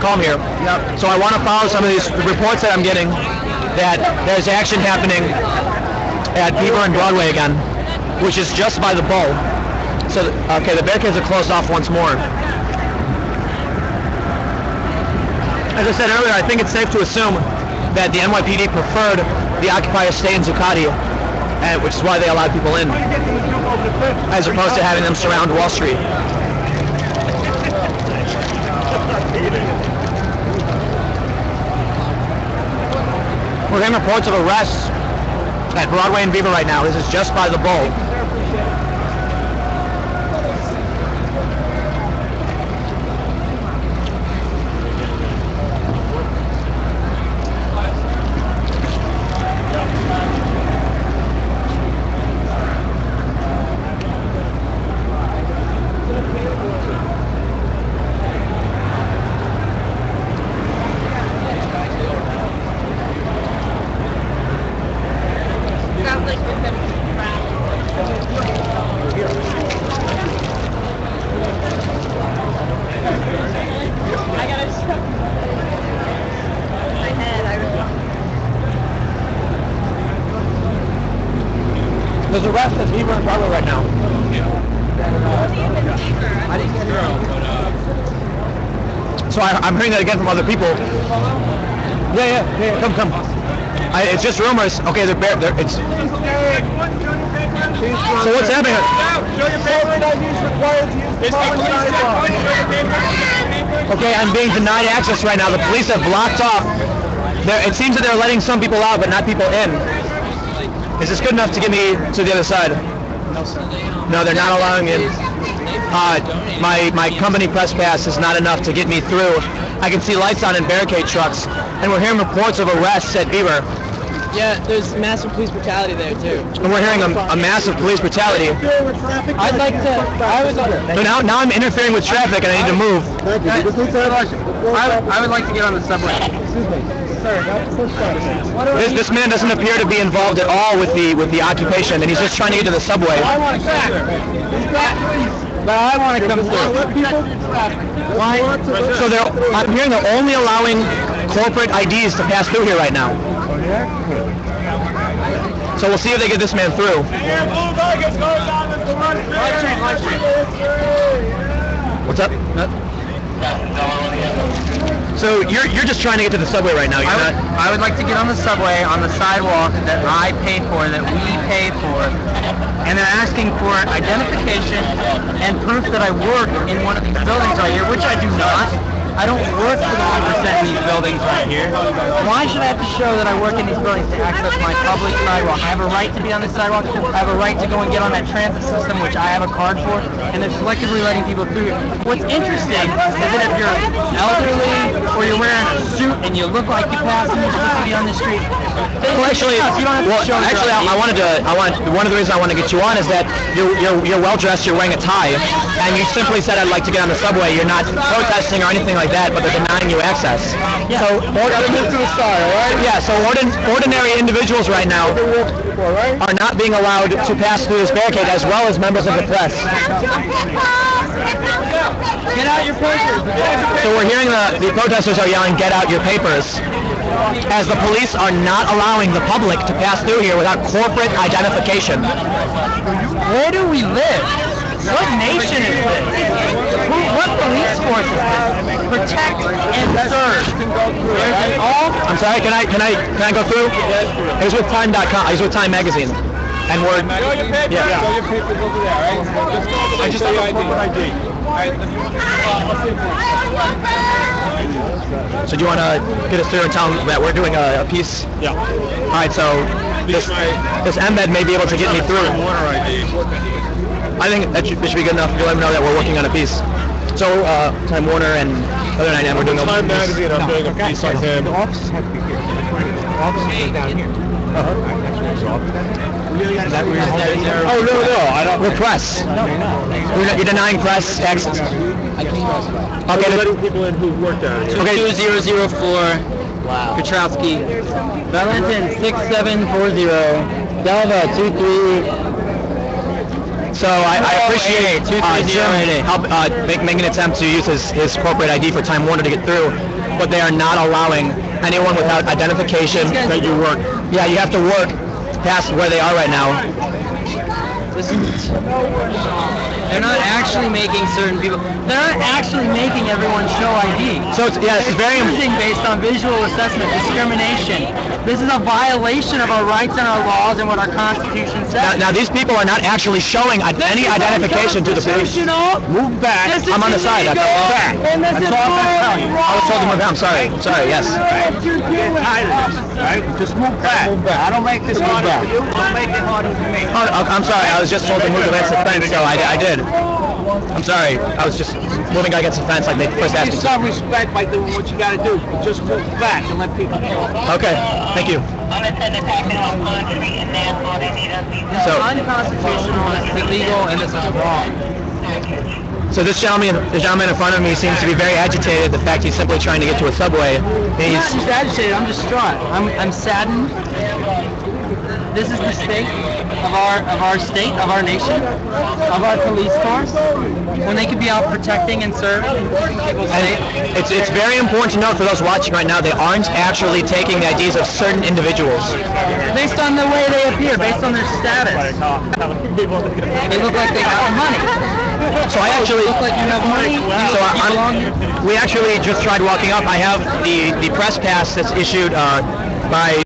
calm here. Yep. So I want to follow some of these reports that I'm getting that there's action happening at Beaver and Broadway again, which is just by the Bull. So, okay, the barricades are closed off once more. As I said earlier, I think it's safe to assume that the NYPD preferred the occupiers stay in Zuccotti, which is why they allowed people in, as opposed to having them surround Wall Street. We're getting reports of arrests at Broadway and Beaver right now. This is just by the Bull. There's arrests at Beaver and Broadway right now. I didn't get it. So I'm hearing that again from other people. Yeah, come. It's just rumors. Okay, they're it's. So what's happening? Okay, I'm being denied access right now. The police have blocked off. It seems that they're letting some people out, but not people in. Is this good enough to get me to the other side? No, sir. No, they're not allowing in. My company press pass is not enough to get me through. I can see lights on in barricade trucks, and we're hearing reports of arrests at Beaver. Yeah, there's massive police brutality there too. And we're hearing a massive police brutality. I'd like to. So now I'm interfering with traffic, and I need to move. I would like to get on the subway. Excuse me. This man doesn't appear to be involved at all with the occupation, and he's just trying to get to the subway. I want to come through. So I'm hearing they're only allowing corporate IDs to pass through here right now. So we'll see if they get this man through. What's up? So you're just trying to get to the subway right now. I would like to get on the subway on the sidewalk that I paid for, that we paid for, and they're asking for identification and proof that I work in one of these buildings right here, which I do not. I don't work for the 1% in these buildings right here. Why should I have to show that I work in these buildings to access my public sidewalk? I have a right to be on the sidewalk. I have a right to go and get on that transit system, which I have a card for, and they're selectively letting people through here. What's interesting is that if you're elderly or you're wearing a suit and you look like you pass and you're supposed to be on the street, one of the reasons I want to get you on is that you're well dressed, you're wearing a tie, and you simply said I'd like to get on the subway. You're not protesting or anything like that, but they're denying you access. Yeah. So ordinary individuals right now are not being allowed to pass through this barricade, as well as members of the press. Get out your papers. So we're hearing the protesters are yelling, "Get out your papers," as the police are not allowing the public to pass through here without corporate identification. Where do we live? What nation is this? What police force is this? Protect and serve. I'm sorry, can I go through? It was with Time.com. I was with Time Magazine. And we're... Show your papers. Yeah. Show your papers over there, right? Let's go over there. I just Show have your a corporate ID. So do you want to get us through and tell them that we're doing a piece? Yeah. All right, so this embed may be able to get me through. Water ID. I think that should be good enough to let them know that we're working on a piece. So, Time Warner and other night, and we're doing Time Magazine, I'm doing a piece on him. The offices have to be here. The offices are down here. Is that where you're Oh, no, I don't. We're press. No, You're denying press access. I can't. Okay, We're letting people in who've worked out here. Okay. 2004. Wow. Petrowski. Valentin 6740. Delva 23. So I appreciate Jim making an attempt to use his corporate ID for Time Warner to get through. but they are not allowing anyone without identification. That you work. Yeah, you have to work past where they are right now. They're not actually making certain people. They're not actually making everyone show ID. So it's, yeah, it's very Choosing based on visual assessment, discrimination. This is a violation of our rights and our laws and what our Constitution says. now these people are not actually showing any identification to the police. Move back. I'm on the side. That's all. That's all I'm telling you. I was told to move back. I'm sorry. Sorry. Yes. Get tired of this, right? Just move back. I don't make this harder for you. Don't make it harder for me. Oh, I'm sorry. I was just told to move against the fence, so I did. I'm sorry. I was just moving against the fence like they first asked me Get to. some respect by doing what you got to do. Just move back and let people talk. Okay. Thank you. This is unconstitutional, it's illegal, and this is wrong. So the gentleman in front of me seems to be very agitated. The fact he's simply trying to get to a subway. I'm not just agitated, I'm distraught. I'm saddened. This is the state of our state, of our nation, of our police force, when they could be out protecting and serving people's state. It's very important to note for those watching right now, they aren't actually taking the IDs of certain individuals. Based on the way they appear, based on their status. They look like they have money. So I actually, Look like you have money. we actually just tried walking up. I have the press pass that's issued by